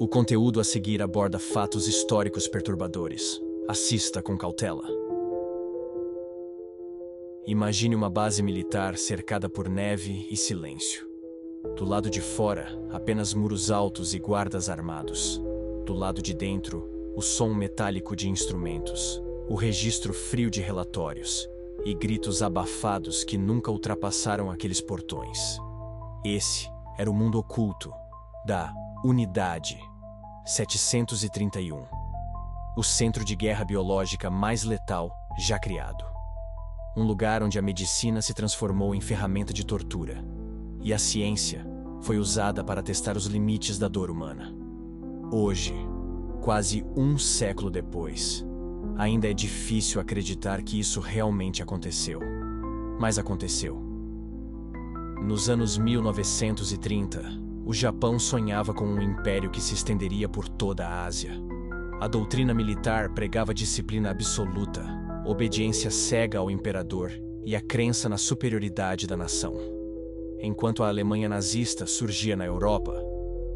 O conteúdo a seguir aborda fatos históricos perturbadores. Assista com cautela. Imagine uma base militar cercada por neve e silêncio. Do lado de fora, apenas muros altos e guardas armados. Do lado de dentro, o som metálico de instrumentos, o registro frio de relatórios e gritos abafados que nunca ultrapassaram aqueles portões. Esse era o mundo oculto da Unidade 731, o centro de guerra biológica mais letal já criado. Um lugar onde a medicina se transformou em ferramenta de tortura e a ciência foi usada para testar os limites da dor humana. Hoje, quase um século depois, ainda é difícil acreditar que isso realmente aconteceu. Mas aconteceu. Nos anos 1930, o Japão sonhava com um império que se estenderia por toda a Ásia. A doutrina militar pregava disciplina absoluta, obediência cega ao imperador e a crença na superioridade da nação. Enquanto a Alemanha nazista surgia na Europa,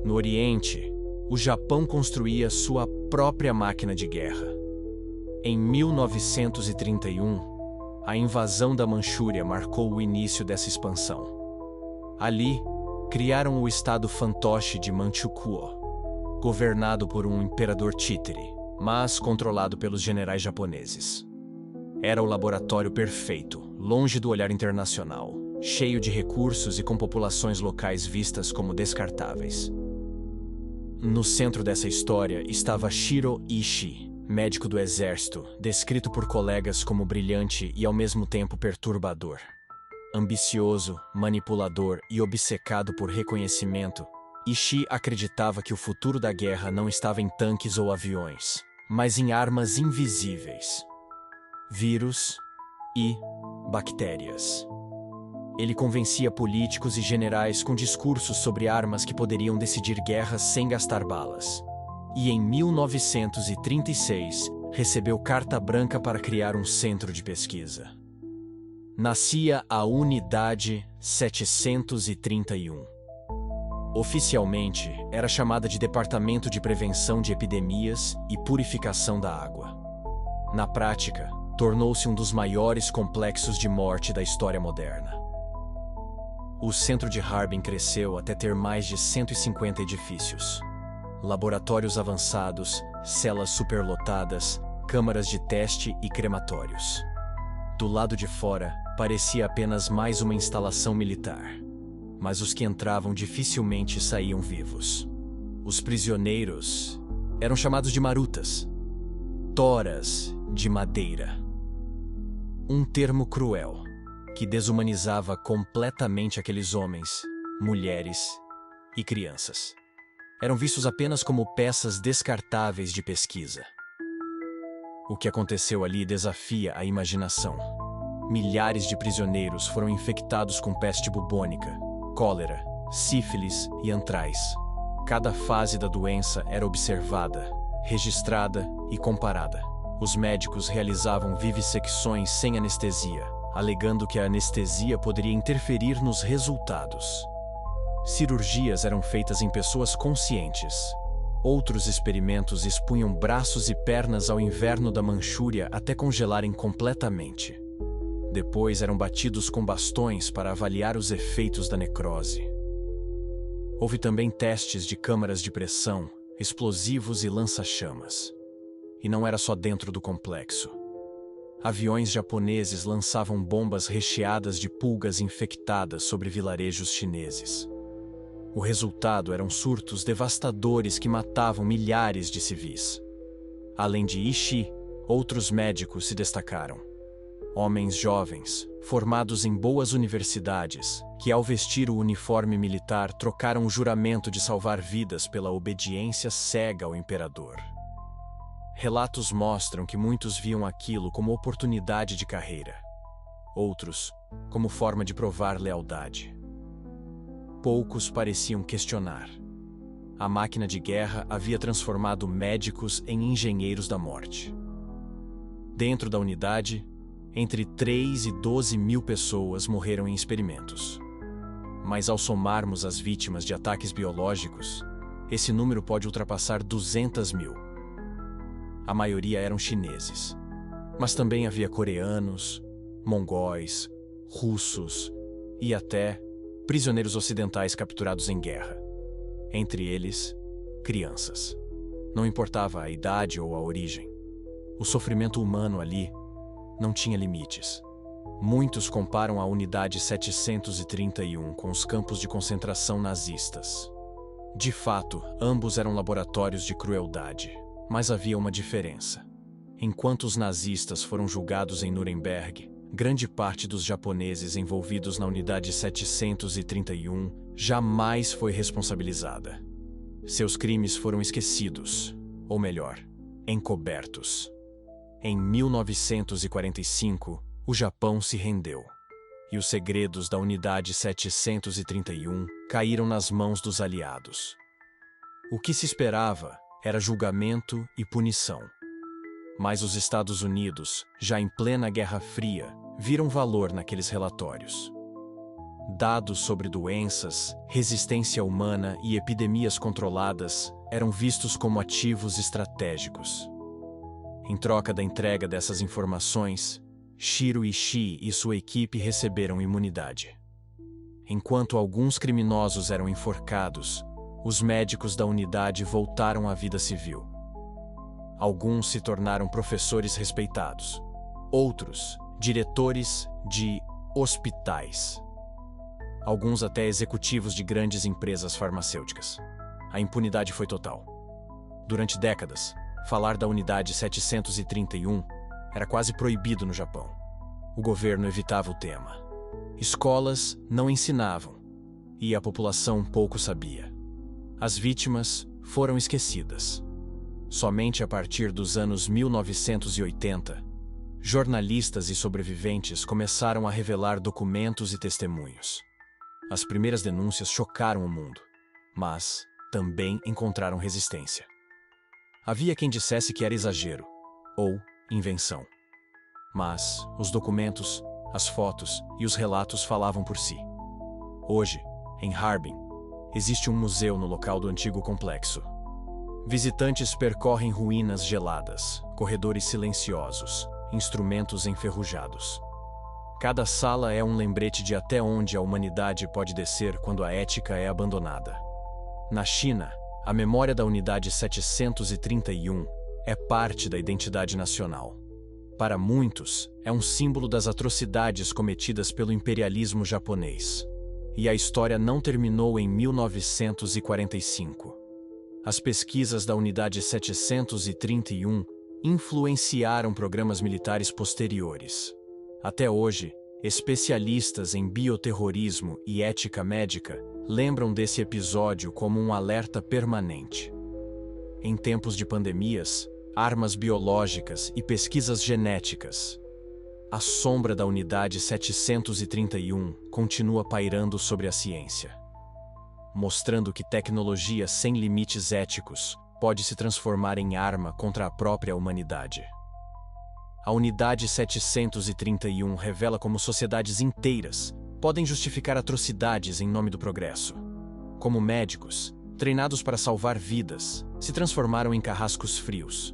no Oriente, o Japão construía sua própria máquina de guerra. Em 1931, a invasão da Manchúria marcou o início dessa expansão. Ali, criaram o estado fantoche de Manchukuo, governado por um imperador títere, mas controlado pelos generais japoneses. Era o laboratório perfeito, longe do olhar internacional, cheio de recursos e com populações locais vistas como descartáveis. No centro dessa história estava Shiro Ishii, médico do exército, descrito por colegas como brilhante e ao mesmo tempo perturbador. Ambicioso, manipulador e obcecado por reconhecimento, Ishii acreditava que o futuro da guerra não estava em tanques ou aviões, mas em armas invisíveis: vírus e bactérias. Ele convencia políticos e generais com discursos sobre armas que poderiam decidir guerras sem gastar balas. E em 1936, recebeu carta branca para criar um centro de pesquisa. Nascia a Unidade 731. Oficialmente, era chamada de Departamento de Prevenção de Epidemias e Purificação da Água. Na prática, tornou-se um dos maiores complexos de morte da história moderna. O centro de Harbin cresceu até ter mais de 150 edifícios. Laboratórios avançados, celas superlotadas, câmaras de teste e crematórios. Do lado de fora, parecia apenas mais uma instalação militar. Mas os que entravam dificilmente saíam vivos. Os prisioneiros eram chamados de marutas, toras de madeira. Um termo cruel, que desumanizava completamente aqueles homens, mulheres e crianças. Eram vistos apenas como peças descartáveis de pesquisa. O que aconteceu ali desafia a imaginação. Milhares de prisioneiros foram infectados com peste bubônica, cólera, sífilis e antraz. Cada fase da doença era observada, registrada e comparada. Os médicos realizavam vivissecções sem anestesia, alegando que a anestesia poderia interferir nos resultados. Cirurgias eram feitas em pessoas conscientes. Outros experimentos expunham braços e pernas ao inverno da Manchúria até congelarem completamente. Depois eram batidos com bastões para avaliar os efeitos da necrose. Houve também testes de câmaras de pressão, explosivos e lança-chamas. E não era só dentro do complexo. Aviões japoneses lançavam bombas recheadas de pulgas infectadas sobre vilarejos chineses. O resultado eram surtos devastadores que matavam milhares de civis. Além de Ishii, outros médicos se destacaram. Homens jovens, formados em boas universidades, que ao vestir o uniforme militar trocaram o juramento de salvar vidas pela obediência cega ao imperador. Relatos mostram que muitos viam aquilo como oportunidade de carreira. Outros, como forma de provar lealdade. Poucos pareciam questionar. A máquina de guerra havia transformado médicos em engenheiros da morte. Dentro da unidade, entre 3 e 12 mil pessoas morreram em experimentos. Mas ao somarmos as vítimas de ataques biológicos, esse número pode ultrapassar 200 mil. A maioria eram chineses, mas também havia coreanos, mongóis, russos e até prisioneiros ocidentais capturados em guerra. Entre eles, crianças. Não importava a idade ou a origem. O sofrimento humano ali não tinha limites. Muitos comparam a Unidade 731 com os campos de concentração nazistas. De fato, ambos eram laboratórios de crueldade, mas havia uma diferença. Enquanto os nazistas foram julgados em Nuremberg, grande parte dos japoneses envolvidos na Unidade 731 jamais foi responsabilizada. Seus crimes foram esquecidos, ou melhor, encobertos. Em 1945, o Japão se rendeu, e os segredos da Unidade 731 caíram nas mãos dos aliados. O que se esperava era julgamento e punição. Mas os Estados Unidos, já em plena Guerra Fria, viram valor naqueles relatórios. Dados sobre doenças, resistência humana e epidemias controladas eram vistos como ativos estratégicos. Em troca da entrega dessas informações, Shiro Ishii e sua equipe receberam imunidade. Enquanto alguns criminosos eram enforcados, os médicos da unidade voltaram à vida civil. Alguns se tornaram professores respeitados, outros, diretores de hospitais. Alguns até executivos de grandes empresas farmacêuticas. A impunidade foi total. Durante décadas, falar da Unidade 731 era quase proibido no Japão. O governo evitava o tema. Escolas não ensinavam, e a população pouco sabia. As vítimas foram esquecidas. Somente a partir dos anos 1980, jornalistas e sobreviventes começaram a revelar documentos e testemunhos. As primeiras denúncias chocaram o mundo, mas também encontraram resistência. Havia quem dissesse que era exagero, ou invenção. Mas os documentos, as fotos e os relatos falavam por si. Hoje, em Harbin, existe um museu no local do antigo complexo. Visitantes percorrem ruínas geladas, corredores silenciosos, instrumentos enferrujados. Cada sala é um lembrete de até onde a humanidade pode descer quando a ética é abandonada. Na China, a memória da Unidade 731 é parte da identidade nacional. Para muitos, é um símbolo das atrocidades cometidas pelo imperialismo japonês. E a história não terminou em 1945. As pesquisas da Unidade 731 influenciaram programas militares posteriores. Até hoje, especialistas em bioterrorismo e ética médica lembram desse episódio como um alerta permanente. Em tempos de pandemias, armas biológicas e pesquisas genéticas, a sombra da Unidade 731 continua pairando sobre a ciência, mostrando que tecnologia sem limites éticos pode se transformar em arma contra a própria humanidade. A Unidade 731 revela como sociedades inteiras podem justificar atrocidades em nome do progresso. Como médicos, treinados para salvar vidas, se transformaram em carrascos frios.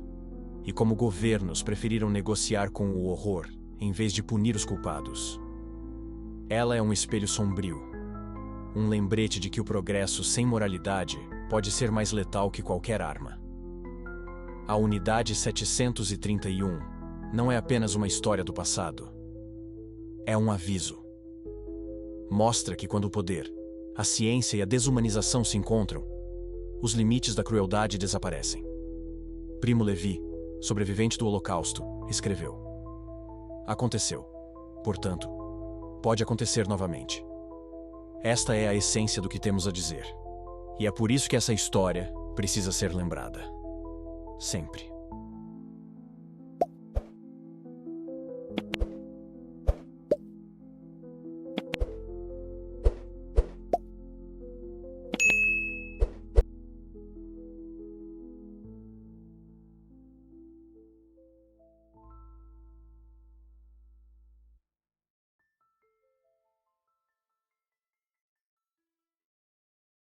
E como governos preferiram negociar com o horror, em vez de punir os culpados. Ela é um espelho sombrio. Um lembrete de que o progresso sem moralidade pode ser mais letal que qualquer arma. A Unidade 731 não é apenas uma história do passado. É um aviso. Mostra que quando o poder, a ciência e a desumanização se encontram, os limites da crueldade desaparecem. Primo Levi, sobrevivente do Holocausto, escreveu: aconteceu. Portanto, pode acontecer novamente. Esta é a essência do que temos a dizer. E é por isso que essa história precisa ser lembrada. Sempre.